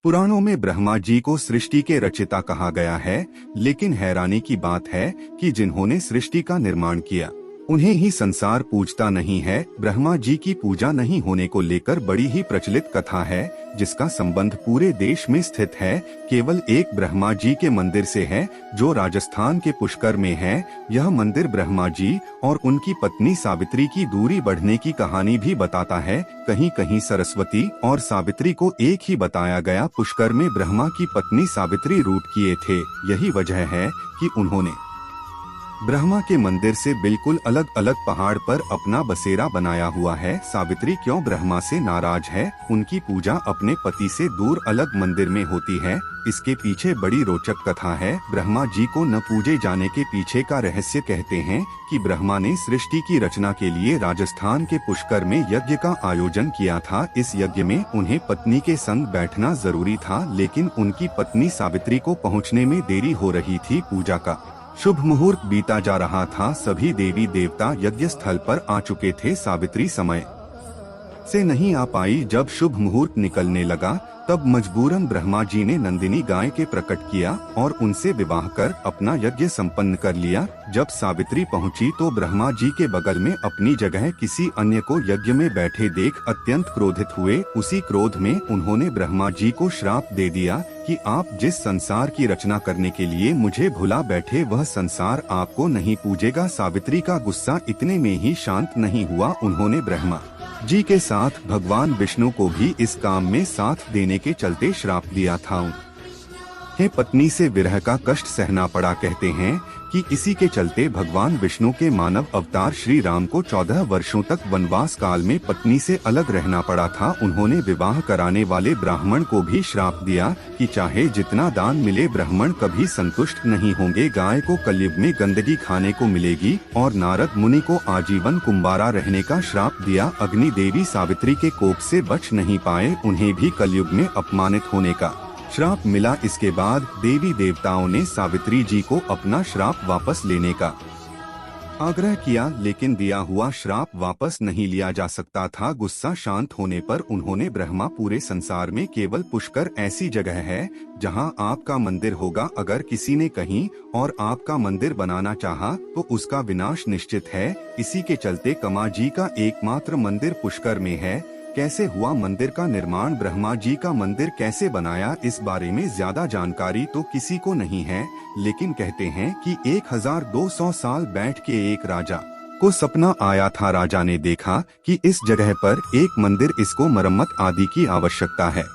पुराणों में ब्रह्मा जी को सृष्टि के रचयिता कहा गया है, लेकिन हैरानी की बात है कि जिन्होंने सृष्टि का निर्माण किया उन्हें ही संसार पूजता नहीं है। ब्रह्मा जी की पूजा नहीं होने को लेकर बड़ी ही प्रचलित कथा है, जिसका संबंध पूरे देश में स्थित है। केवल एक ब्रह्मा जी के मंदिर से है, जो राजस्थान के पुष्कर में है। यह मंदिर ब्रह्मा जी और उनकी पत्नी सावित्री की दूरी बढ़ने की कहानी भी बताता है। कहीं कहीं सरस्वती और सावित्री को एक ही बताया गया। पुष्कर में ब्रह्मा की पत्नी सावित्री रूठ किए थे। यही वजह है कि उन्होंने ब्रह्मा के मंदिर से बिल्कुल अलग अलग पहाड़ पर अपना बसेरा बनाया हुआ है। सावित्री क्यों ब्रह्मा से नाराज है? उनकी पूजा अपने पति से दूर अलग मंदिर में होती है। इसके पीछे बड़ी रोचक कथा है। ब्रह्मा जी को न पूजे जाने के पीछे का रहस्य कहते हैं कि ब्रह्मा ने सृष्टि की रचना के लिए राजस्थान के पुष्कर में यज्ञ का आयोजन किया था। इस यज्ञ में उन्हें पत्नी के संग बैठना जरूरी था, लेकिन उनकी पत्नी सावित्री को पहुँचने में देरी हो रही थी। पूजा का शुभ मुहूर्त बीता जा रहा था। सभी देवी देवता यज्ञ स्थल पर आ चुके थे। सावित्री समय से नहीं आ पाई। जब शुभ मुहूर्त निकलने लगा, तब मजबूरन ब्रह्मा जी ने नंदिनी गाय के प्रकट किया और उनसे विवाह कर अपना यज्ञ संपन्न कर लिया। जब सावित्री पहुंची तो ब्रह्मा जी के बगल में अपनी जगह किसी अन्य को यज्ञ में बैठे देख अत्यंत क्रोधित हुए। उसी क्रोध में उन्होंने ब्रह्मा जी को श्राप दे दिया कि आप जिस संसार की रचना करने के लिए मुझे भुला बैठे, वह संसार आपको नहीं पूजेगा। सावित्री का गुस्सा इतने में ही शांत नहीं हुआ। उन्होंने ब्रह्मा जी के साथ भगवान विष्णु को भी इस काम में साथ देने के चलते श्राप दिया था। उन्हें पत्नी से विरह का कष्ट सहना पड़ा। कहते हैं कि इसी के चलते भगवान विष्णु के मानव अवतार श्री राम को 14 वर्षों तक वनवास काल में पत्नी से अलग रहना पड़ा था। उन्होंने विवाह कराने वाले ब्राह्मण को भी श्राप दिया कि चाहे जितना दान मिले, ब्राह्मण कभी संतुष्ट नहीं होंगे। गाय को कलयुग में गंदगी खाने को मिलेगी और नारद मुनि को आजीवन कुंवारा रहने का श्राप दिया। अग्नि देवी सावित्री के कोप से बच नहीं पाए, उन्हें भी कलयुग में अपमानित होने का श्राप मिला। इसके बाद देवी देवताओं ने सावित्री जी को अपना श्राप वापस लेने का आग्रह किया, लेकिन दिया हुआ श्राप वापस नहीं लिया जा सकता था। गुस्सा शांत होने पर उन्होंने ब्रह्मा, पूरे संसार में केवल पुष्कर ऐसी जगह है जहां आपका मंदिर होगा। अगर किसी ने कहीं और आपका मंदिर बनाना चाहा तो उसका विनाश निश्चित है। इसी के चलते कमा जी का एकमात्र मंदिर पुष्कर में है। कैसे हुआ मंदिर का निर्माण? ब्रह्मा जी का मंदिर कैसे बनाया? इस बारे में ज्यादा जानकारी तो किसी को नहीं है, लेकिन कहते हैं कि 1200 साल बैठ के एक राजा को सपना आया था। राजा ने देखा कि इस जगह पर एक मंदिर, इसको मरम्मत आदि की आवश्यकता है।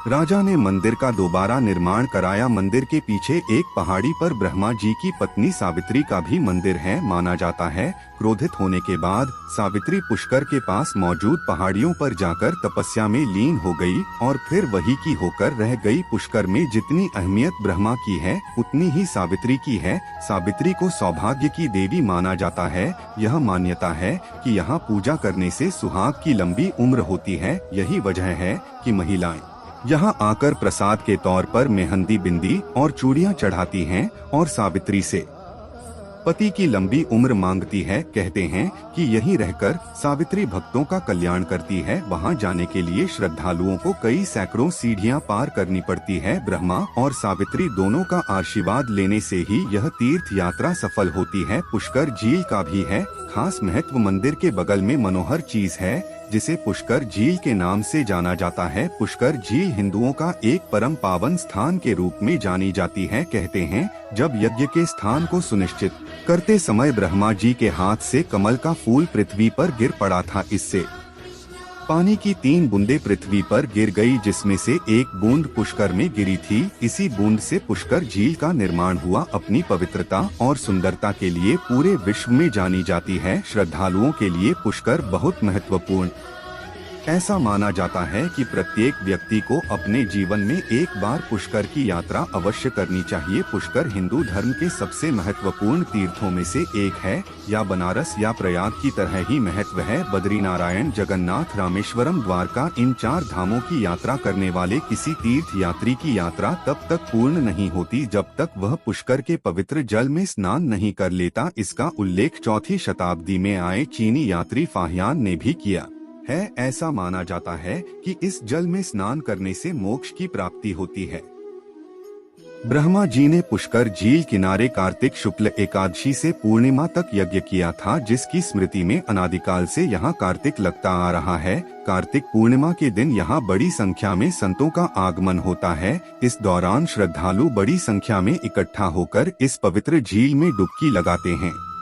राजा ने मंदिर का दोबारा निर्माण कराया। मंदिर के पीछे एक पहाड़ी पर ब्रह्मा जी की पत्नी सावित्री का भी मंदिर है, माना जाता है। क्रोधित होने के बाद सावित्री पुष्कर के पास मौजूद पहाड़ियों पर जाकर तपस्या में लीन हो गई और फिर वही की होकर रह गई। पुष्कर में जितनी अहमियत ब्रह्मा की है, उतनी ही सावित्री की है। सावित्री को सौभाग्य की देवी माना जाता है। यह मान्यता है कि यहाँ पूजा करने से सुहाग की लंबी उम्र होती है। यही वजह है कि महिलाएं यहाँ आकर प्रसाद के तौर पर मेहंदी, बिंदी और चूड़ियाँ चढ़ाती हैं और सावित्री से पति की लंबी उम्र मांगती है। कहते हैं कि यहीं रहकर सावित्री भक्तों का कल्याण करती है। वहाँ जाने के लिए श्रद्धालुओं को कई सैकड़ों सीढ़ियाँ पार करनी पड़ती है। ब्रह्मा और सावित्री दोनों का आशीर्वाद लेने से ही यह तीर्थ यात्रा सफल होती है। पुष्कर झील का भी है खास महत्व। मंदिर के बगल में मनोहर चीज है जिसे पुष्कर झील के नाम से जाना जाता है। पुष्कर झील हिंदुओं का एक परम पावन स्थान के रूप में जानी जाती है। कहते हैं जब यज्ञ के स्थान को सुनिश्चित करते समय ब्रह्मा जी के हाथ से कमल का फूल पृथ्वी पर गिर पड़ा था। इससे पानी की 3 बूंदें पृथ्वी पर गिर गई, जिसमें से एक बूंद पुष्कर में गिरी थी। इसी बूंद से पुष्कर झील का निर्माण हुआ। अपनी पवित्रता और सुंदरता के लिए पूरे विश्व में जानी जाती है। श्रद्धालुओं के लिए पुष्कर बहुत महत्वपूर्ण। ऐसा माना जाता है कि प्रत्येक व्यक्ति को अपने जीवन में एक बार पुष्कर की यात्रा अवश्य करनी चाहिए। पुष्कर हिंदू धर्म के सबसे महत्वपूर्ण तीर्थों में से एक है। या बनारस या प्रयाग की तरह ही महत्व है। बद्रीनारायण, जगन्नाथ, रामेश्वरम, द्वारका, इन 4 धामों की यात्रा करने वाले किसी तीर्थ यात्री की यात्रा तब तक पूर्ण नहीं होती जब तक वह पुष्कर के पवित्र जल में स्नान नहीं कर लेता। इसका उल्लेख 4वीं शताब्दी में आए चीनी यात्री फाहियान ने भी किया है। ऐसा माना जाता है कि इस जल में स्नान करने से मोक्ष की प्राप्ति होती है। ब्रह्मा जी ने पुष्कर झील किनारे कार्तिक शुक्ल एकादशी से पूर्णिमा तक यज्ञ किया था, जिसकी स्मृति में अनादिकाल से यहाँ कार्तिक लगता आ रहा है। कार्तिक पूर्णिमा के दिन यहाँ बड़ी संख्या में संतों का आगमन होता है। इस दौरान श्रद्धालु बड़ी संख्या में इकट्ठा होकर इस पवित्र झील में डुबकी लगाते हैं।